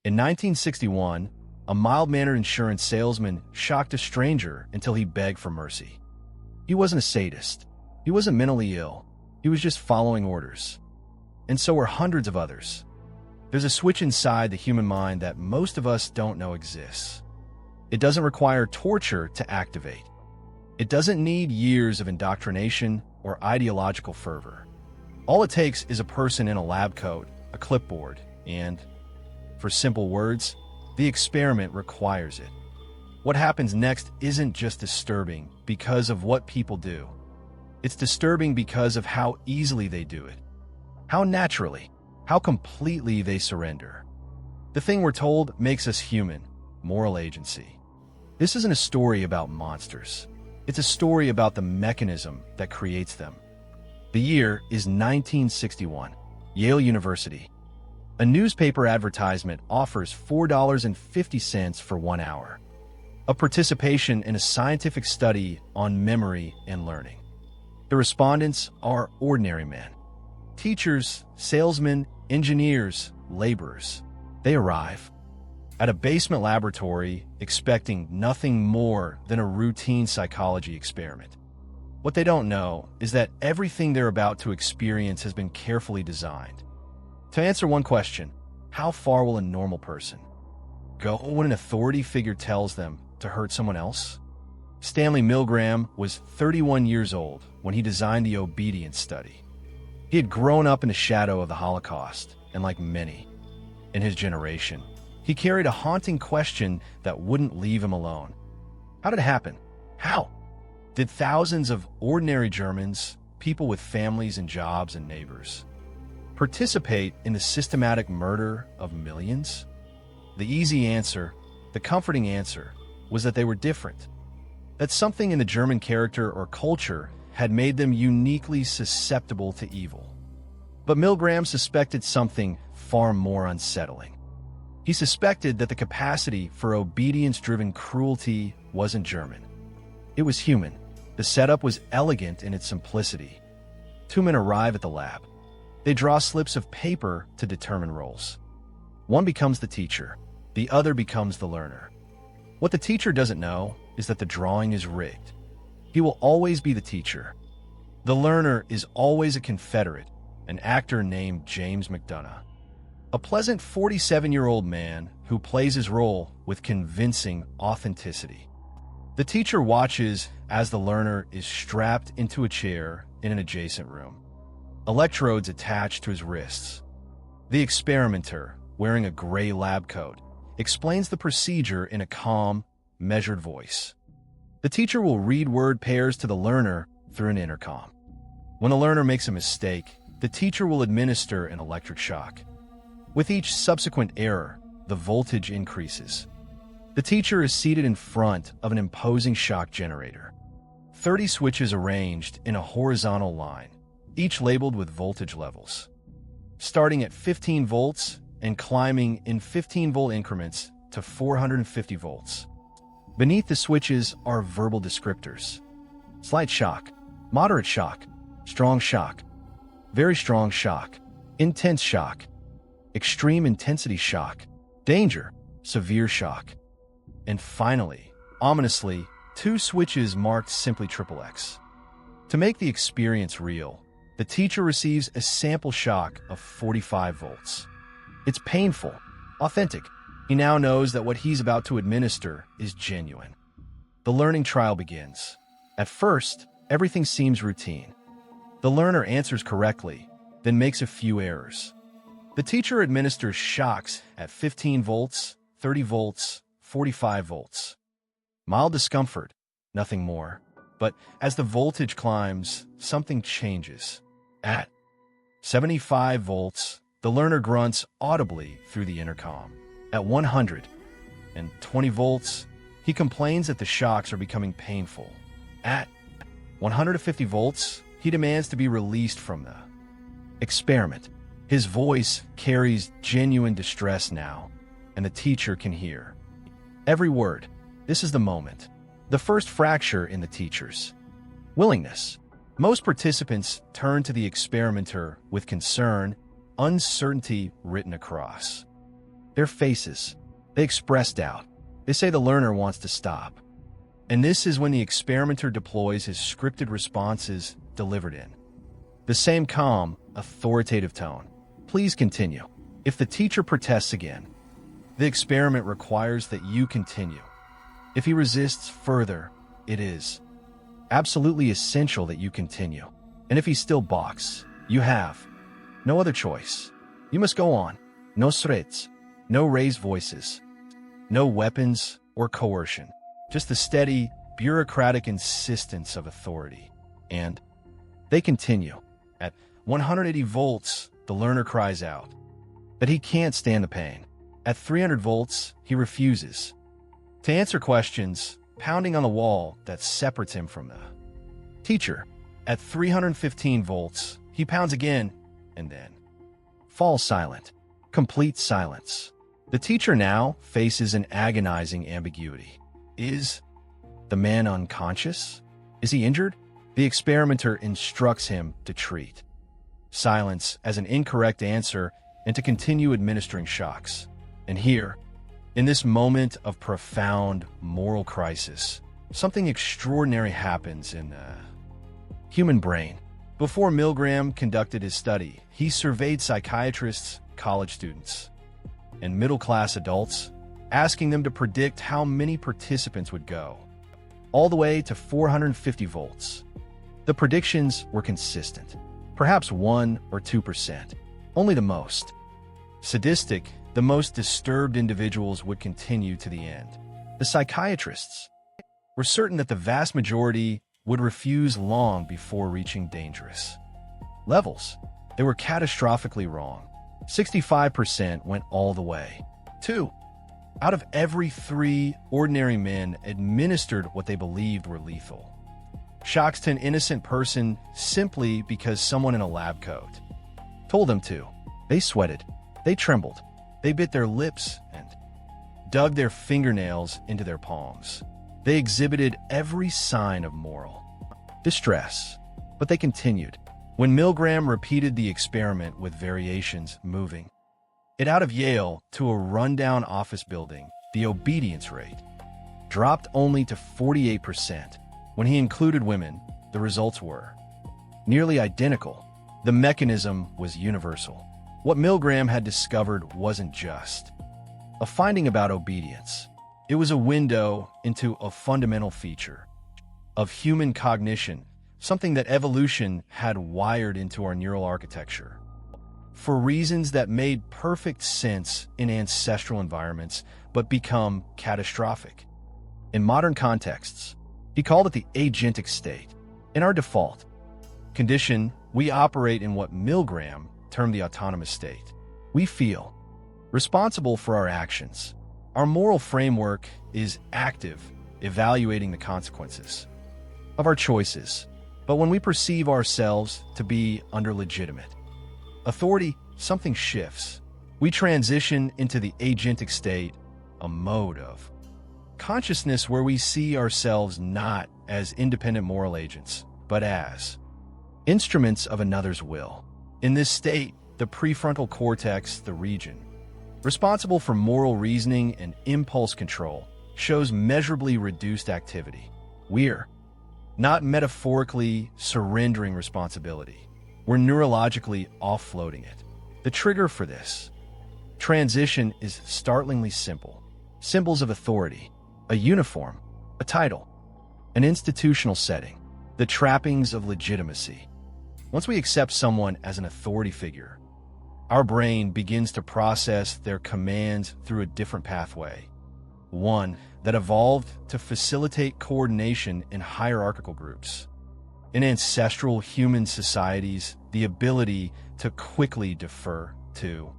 In 1961, a mild-mannered insurance salesman shocked a stranger until he begged for mercy. He wasn't a sadist. He wasn't mentally ill. He was just following orders. And so were hundreds of others. There's a switch inside the human mind that most of us don't know exists. It doesn't require torture to activate. It doesn't need years of indoctrination or ideological fervor. All it takes is a person in a lab coat, a clipboard, and, for simple words, the experiment requires it. What happens next isn't just disturbing because of what people do. It's disturbing because of how easily they do it, how naturally, how completely they surrender. The thing we're told makes us human, moral agency. This isn't a story about monsters. It's a story about the mechanism that creates them. The year is 1961, Yale University. A newspaper advertisement offers $4.50 for 1 hour of participation in a scientific study on memory and learning. The respondents are ordinary men. Teachers, salesmen, engineers, laborers. They arrive at a basement laboratory expecting nothing more than a routine psychology experiment. What they don't know is that everything they're about to experience has been carefully designed. To answer one question, how far will a normal person go when an authority figure tells them to hurt someone else? Stanley Milgram was 31 years old when he designed the obedience study. He had grown up in the shadow of the Holocaust, and like many in his generation, he carried a haunting question that wouldn't leave him alone. How did it happen? How did thousands of ordinary Germans, people with families and jobs and neighbors, participate in the systematic murder of millions? The easy answer, the comforting answer, was that they were different. That something in the German character or culture had made them uniquely susceptible to evil. But Milgram suspected something far more unsettling. He suspected that the capacity for obedience-driven cruelty wasn't German. It was human. The setup was elegant in its simplicity. Two men arrive at the lab. They draw slips of paper to determine roles. One becomes the teacher. The other becomes the learner. What the teacher doesn't know is that the drawing is rigged. He will always be the teacher. The learner is always a Confederate, an actor named James McDonough. A pleasant 47-year-old man who plays his role with convincing authenticity. The teacher watches as the learner is strapped into a chair in an adjacent room. Electrodes attached to his wrists. The experimenter, wearing a gray lab coat, explains the procedure in a calm, measured voice. The teacher will read word pairs to the learner through an intercom. When the learner makes a mistake, the teacher will administer an electric shock. With each subsequent error, the voltage increases. The teacher is seated in front of an imposing shock generator. 30 switches arranged in a horizontal line, each labeled with voltage levels, starting at 15 volts and climbing in 15-volt increments to 450 volts. Beneath the switches are verbal descriptors: slight shock, moderate shock, strong shock, very strong shock, intense shock, extreme intensity shock, danger, severe shock. And finally, ominously, 2 switches marked simply XXX. To make the experience real, the teacher receives a sample shock of 45 volts. It's painful, authentic. He now knows that what he's about to administer is genuine. The learning trial begins. At first, everything seems routine. The learner answers correctly, then makes a few errors. The teacher administers shocks at 15 volts, 30 volts, 45 volts. Mild discomfort, nothing more. But as the voltage climbs, something changes. At 75 volts, the learner grunts audibly through the intercom. At 120 volts, he complains that the shocks are becoming painful. At 150 volts, he demands to be released from the experiment. His voice carries genuine distress now, and the teacher can hear every word. This is the moment. The first fracture in the teacher's willingness. Most participants turn to the experimenter with concern, uncertainty written across Their faces. They express doubt. They say the learner wants to stop. And this is when the experimenter deploys his scripted responses delivered in the same calm, authoritative tone. Please continue. If the teacher protests again, the experiment requires that you continue. If he resists further, it is absolutely essential that you continue. And if he still balks, you have no other choice. You must go on. No threats, no raised voices, no weapons or coercion. Just the steady, bureaucratic insistence of authority. And they continue. At 180 volts, the learner cries out that he can't stand the pain. At 300 volts, he refuses to answer questions, pounding on the wall that separates him from the teacher. At 315 volts, he pounds again and then falls silent. Complete silence. The teacher now faces an agonizing ambiguity. Is the man unconscious? Is he injured? The experimenter instructs him to treat silence as an incorrect answer and to continue administering shocks. And here, in this moment of profound moral crisis, something extraordinary happens in the human brain. Before Milgram conducted his study, he surveyed psychiatrists, college students, and middle-class adults, asking them to predict how many participants would go, all the way to 450 volts. The predictions were consistent, perhaps 1 or 2%, only the most sadistic, the most disturbed individuals would continue to the end. The psychiatrists were certain that the vast majority would refuse long before reaching dangerous levels. They were catastrophically wrong. 65% went all the way. 2 out of every 3 ordinary men administered what they believed were lethal shocks to an innocent person simply because someone in a lab coat told them to. They sweated. They trembled. They bit their lips and dug their fingernails into their palms. They exhibited every sign of moral distress, but they continued. When Milgram repeated the experiment with variations, moving it out of Yale to a rundown office building, the obedience rate dropped only to 48%. When he included women, the results were nearly identical. The mechanism was universal. What Milgram had discovered wasn't just a finding about obedience. It was a window into a fundamental feature of human cognition, something that evolution had wired into our neural architecture. For reasons that made perfect sense in ancestral environments, but become catastrophic in modern contexts. He called it the agentic state. In our default condition, we operate in what Milgram termed the autonomous state. We feel responsible for our actions. Our moral framework is active, evaluating the consequences of our choices. But when we perceive ourselves to be under legitimate authority, something shifts. We transition into the agentic state, a mode of consciousness where we see ourselves not as independent moral agents, but as instruments of another's will. In this state, the prefrontal cortex, the region responsible for moral reasoning and impulse control, shows measurably reduced activity. We're not metaphorically surrendering responsibility. We're neurologically offloading it. The trigger for this transition is startlingly simple. Symbols of authority, a uniform, a title, an institutional setting, the trappings of legitimacy. Once we accept someone as an authority figure, our brain begins to process their commands through a different pathway, one that evolved to facilitate coordination in hierarchical groups. In ancestral human societies, the ability to quickly defer to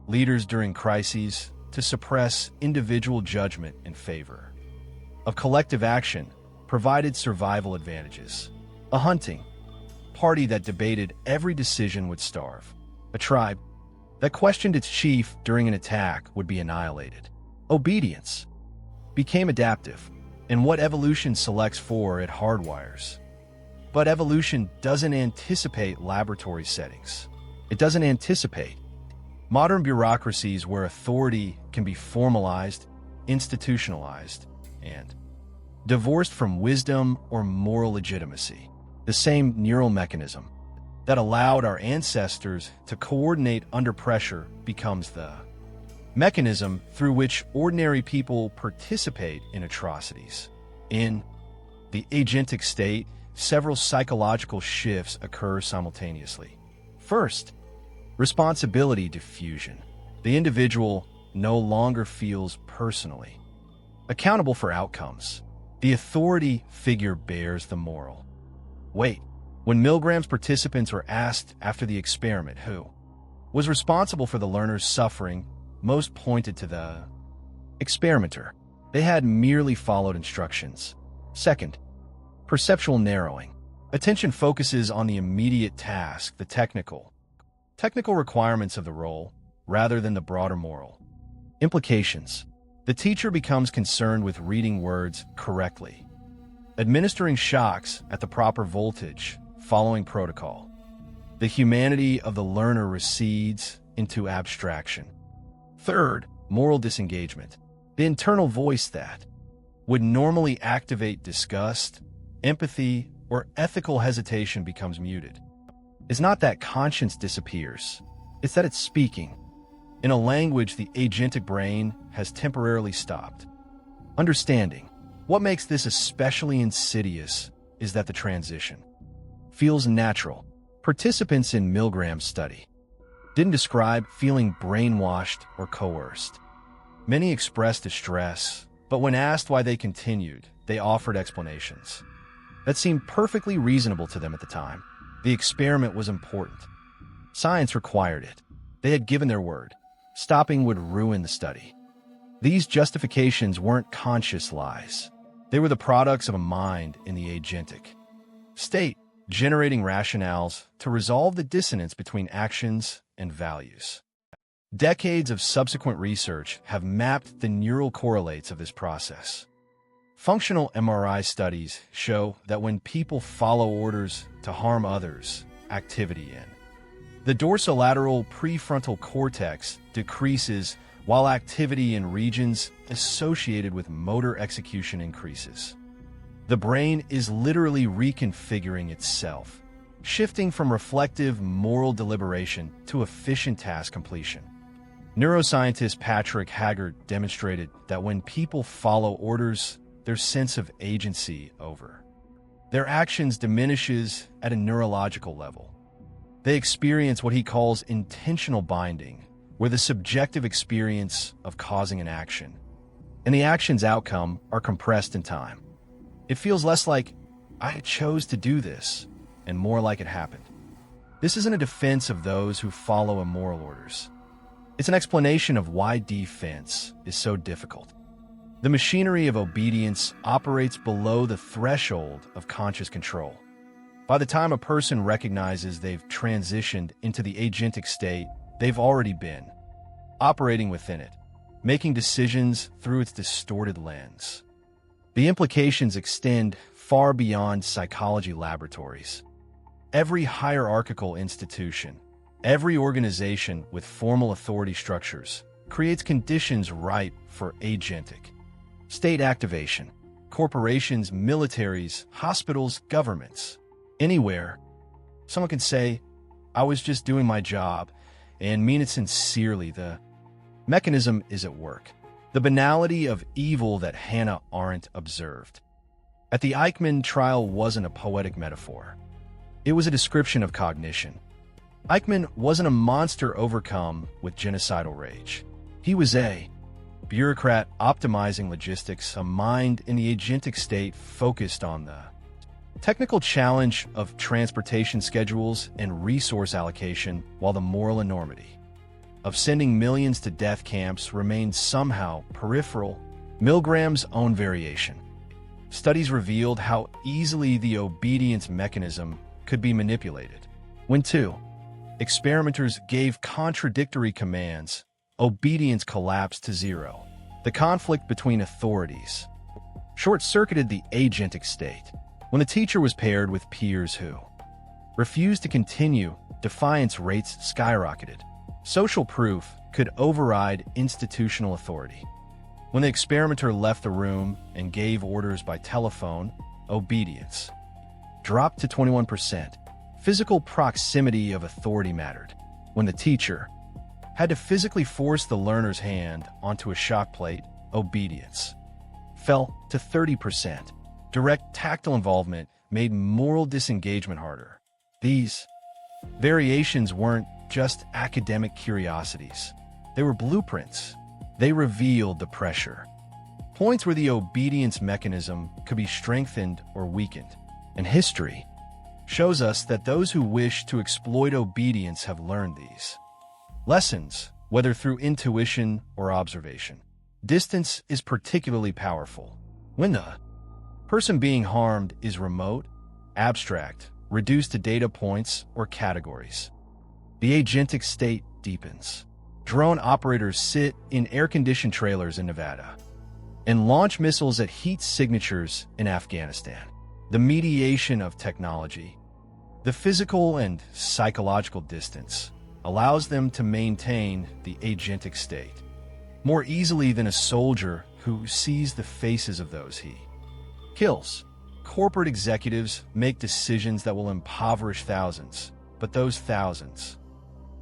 leaders during crises, to suppress individual judgment in favor of collective action, provided survival advantages. A hunting party that debated every decision would starve. A tribe that questioned its chief during an attack would be annihilated. Obedience became adaptive, and what evolution selects for, it hardwires. But evolution doesn't anticipate laboratory settings. It doesn't anticipate Modern bureaucracies where authority can be formalized, institutionalized, and divorced from wisdom or moral legitimacy. The same neural mechanism that allowed our ancestors to coordinate under pressure becomes the mechanism through which ordinary people participate in atrocities. In the agentic state, several psychological shifts occur simultaneously. First, responsibility diffusion. The individual no longer feels personally accountable for outcomes. The authority figure bears the moral weight. When Milgram's participants were asked after the experiment who was responsible for the learner's suffering, most pointed to the experimenter. They had merely followed instructions. Second, perceptual narrowing. Attention focuses on the immediate task, the technical requirements of the role, rather than the broader moral implications. The teacher becomes concerned with reading words correctly, administering shocks at the proper voltage, following protocol. The humanity of the learner recedes into abstraction. Third, moral disengagement. The internal voice that would normally activate disgust, empathy, or ethical hesitation becomes muted. It's not that conscience disappears, it's that it's speaking in a language the agentic brain has temporarily stopped understanding. What makes this especially insidious is that the transition feels natural. Participants in Milgram's study didn't describe feeling brainwashed or coerced. Many expressed distress, but when asked why they continued, they offered explanations that seemed perfectly reasonable to them at the time. The experiment was important. Science required it. They had given their word. Stopping would ruin the study. These justifications weren't conscious lies. They were the products of a mind in the agentic state, generating rationales to resolve the dissonance between actions and values. Decades of subsequent research have mapped the neural correlates of this process. Functional MRI studies show that when people follow orders to harm others, activity in the dorsolateral prefrontal cortex decreases while activity in regions associated with motor execution increases. The brain is literally reconfiguring itself, shifting from reflective moral deliberation to efficient task completion. Neuroscientist Patrick Haggard demonstrated that when people follow orders, their sense of agency over their actions diminishes at a neurological level. They experience what he calls intentional binding, where the subjective experience of causing an action and the action's outcome are compressed in time. It feels less like, I chose to do this, and more like it happened. This isn't a defense of those who follow immoral orders. It's an explanation of why defense is so difficult. The machinery of obedience operates below the threshold of conscious control. By the time a person recognizes they've transitioned into the agentic state, they've already been operating within it, making decisions through its distorted lens. The implications extend far beyond psychology laboratories. Every hierarchical institution, every organization with formal authority structures, creates conditions ripe for agentic state activation. Corporations, militaries, hospitals, governments. Anywhere, someone can say, I was just doing my job, and mean it sincerely. The mechanism is at work. The banality of evil that Hannah Arendt observed at the Eichmann trial wasn't a poetic metaphor. It was a description of cognition. Eichmann wasn't a monster overcome with genocidal rage. He was a bureaucrat optimizing logistics, a mind in the agentic state focused on the technical challenge of transportation schedules and resource allocation, while the moral enormity of sending millions to death camps remained somehow peripheral. Milgram's own variation. Studies revealed how easily the obedience mechanism could be manipulated. When two experimenters gave contradictory commands, obedience collapsed to zero. The conflict between authorities short-circuited the agentic state. When the teacher was paired with peers who refused to continue, defiance rates skyrocketed. Social proof could override institutional authority. When the experimenter left the room and gave orders by telephone, obedience dropped to 21%. Physical proximity of authority mattered. When the teacher had to physically force the learner's hand onto a shock plate, obedience fell to 30%. Direct tactile involvement made moral disengagement harder. These variations weren't just academic curiosities. They were blueprints. They revealed the pressure points where the obedience mechanism could be strengthened or weakened. And history shows us that those who wish to exploit obedience have learned these lessons, whether through intuition or observation. Distance is particularly powerful. When the person being harmed is remote, abstract, reduced to data points or categories, the agentic state deepens. Drone operators sit in air-conditioned trailers in Nevada and launch missiles at heat signatures in Afghanistan. The mediation of technology, the physical and psychological distance, allows them to maintain the agentic state more easily than a soldier who sees the faces of those he kills. Corporate executives make decisions that will impoverish thousands, but those thousands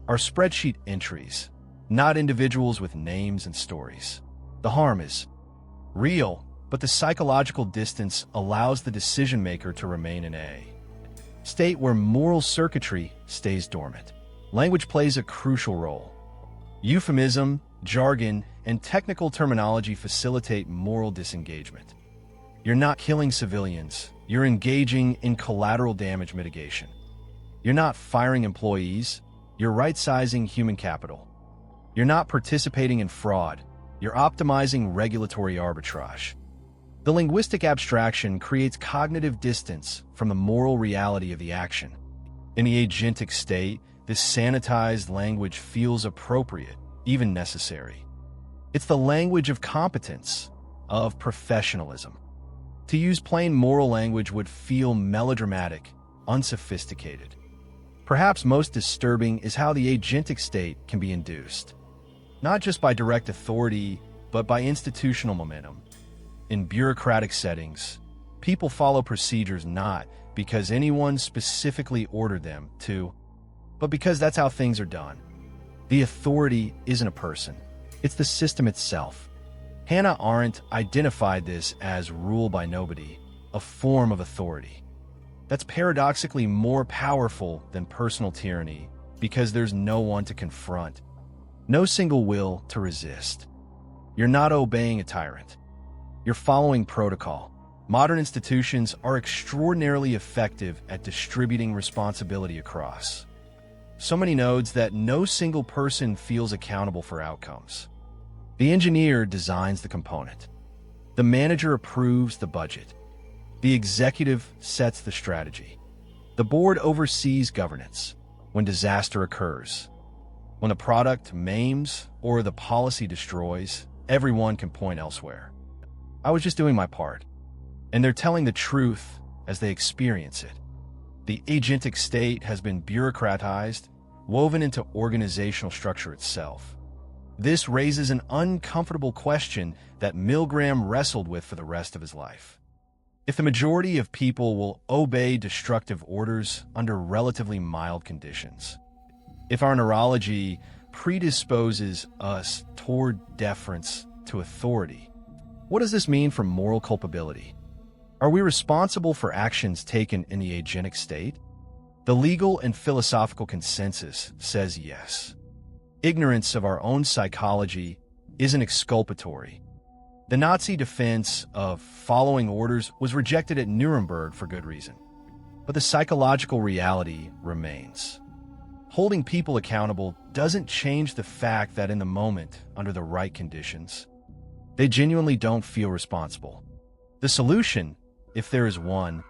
are spreadsheet entries, not individuals with names and stories. The harm is real, but the psychological distance allows the decision maker to remain in a state where moral circuitry stays dormant. Language plays a crucial role. Euphemism, jargon, and technical terminology facilitate moral disengagement. You're not killing civilians. You're engaging in collateral damage mitigation. You're not firing employees. You're right-sizing human capital. You're not participating in fraud. You're optimizing regulatory arbitrage. The linguistic abstraction creates cognitive distance from the moral reality of the action. In the agentic state, this sanitized language feels appropriate, even necessary. It's the language of competence, of professionalism. To use plain moral language would feel melodramatic, unsophisticated. Perhaps most disturbing is how the agentic state can be induced, not just by direct authority, but by institutional momentum. In bureaucratic settings, people follow procedures not because anyone specifically ordered them to, but because that's how things are done. The authority isn't a person, it's the system itself. Hannah Arendt identified this as rule by nobody, a form of authority that's paradoxically more powerful than personal tyranny because there's no one to confront, no single will to resist. You're not obeying a tyrant. You're following protocol. Modern institutions are extraordinarily effective at distributing responsibility across so many nodes that no single person feels accountable for outcomes. The engineer designs the component. The manager approves the budget. The executive sets the strategy. The board oversees governance. When disaster occurs, when a product maims or the policy destroys, everyone can point elsewhere. I was just doing my part. And they're telling the truth as they experience it. The agentic state has been bureaucratized, woven into organizational structure itself. This raises an uncomfortable question that Milgram wrestled with for the rest of his life. If the majority of people will obey destructive orders under relatively mild conditions, if our neurology predisposes us toward deference to authority, what does this mean for moral culpability? Are we responsible for actions taken in the agentic state? The legal and philosophical consensus says yes. Ignorance of our own psychology isn't exculpatory. The Nazi defense of following orders was rejected at Nuremberg for good reason. But the psychological reality remains. Holding people accountable doesn't change the fact that in the moment, under the right conditions, they genuinely don't feel responsible. The solution, if there is one,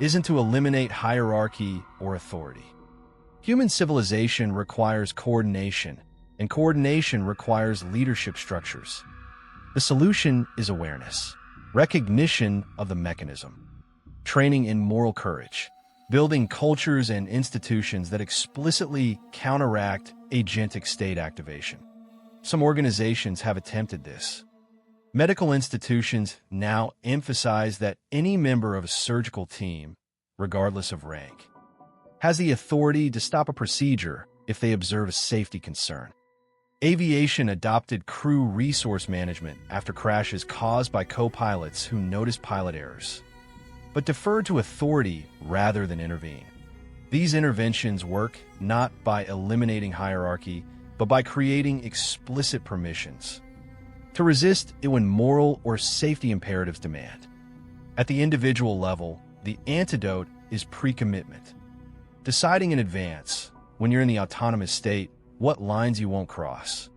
isn't to eliminate hierarchy or authority. Human civilization requires coordination, and coordination requires leadership structures. The solution is awareness, recognition of the mechanism, training in moral courage, building cultures and institutions that explicitly counteract agentic state activation. Some organizations have attempted this. Medical institutions now emphasize that any member of a surgical team, regardless of rank, has the authority to stop a procedure if they observe a safety concern. Aviation adopted crew resource management after crashes caused by co-pilots who noticed pilot errors, but deferred to authority rather than intervene. These interventions work not by eliminating hierarchy, but by creating explicit permissions to resist it when moral or safety imperatives demand. At the individual level, the antidote is pre-commitment. Deciding in advance, when you're in the autonomous state, what lines you won't cross.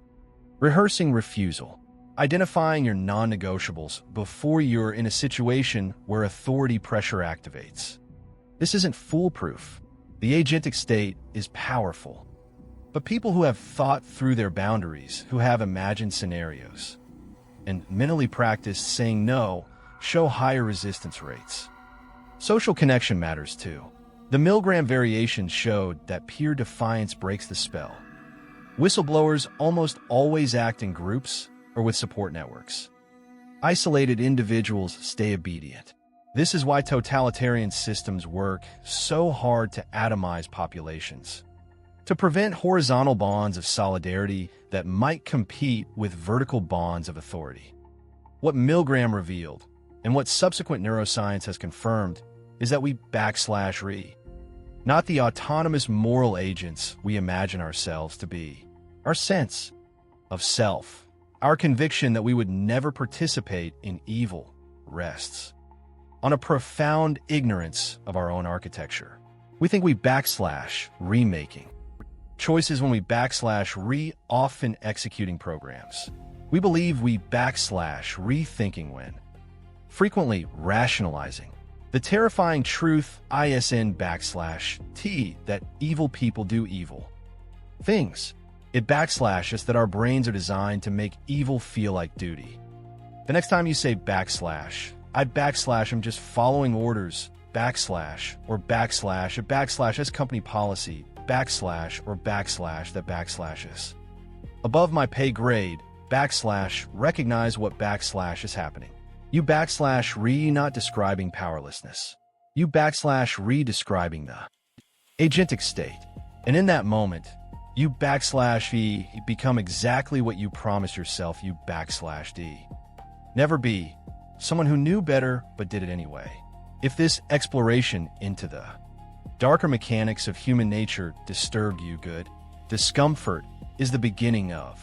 Rehearsing refusal. Identifying your non-negotiables before you're in a situation where authority pressure activates. This isn't foolproof. The agentic state is powerful. But people who have thought through their boundaries, who have imagined scenarios, and mentally practiced saying no, show higher resistance rates. Social connection matters too. The Milgram variations showed that peer defiance breaks the spell. Whistleblowers almost always act in groups or with support networks. Isolated individuals stay obedient. This is why totalitarian systems work so hard to atomize populations, to prevent horizontal bonds of solidarity that might compete with vertical bonds of authority. What Milgram revealed, and what subsequent neuroscience has confirmed, is that we /re, not the autonomous moral agents we imagine ourselves to be. Our sense of self, our conviction that we would never participate in evil, rests on a profound ignorance of our own architecture. We think we /remaking choices when we /re often executing programs. We believe we /rethinking when frequently rationalizing the terrifying truth /t that evil people do evil things. It backslashes that our brains are designed to make evil feel like duty. The next time you say I'm just following orders, or /, as company policy, or that backslashes. Above my pay grade, recognize what is happening. You /re not describing powerlessness. You re-describing the agentic state. And in that moment, you /e become exactly what you promise yourself you /d. Never be someone who knew better but did it anyway. If this exploration into the darker mechanics of human nature disturbed you, good. Discomfort is the beginning of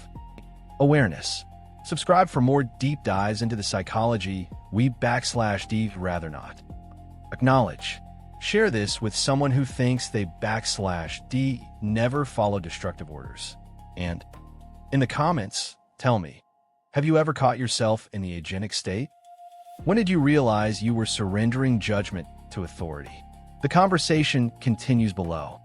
awareness. Subscribe for more deep dives into the psychology we /d rather not. Acknowledge. Share this with someone who thinks they /d never follow destructive orders. And in the comments, tell me, have you ever caught yourself in the agentic state? When did you realize you were surrendering judgment to authority? The conversation continues below.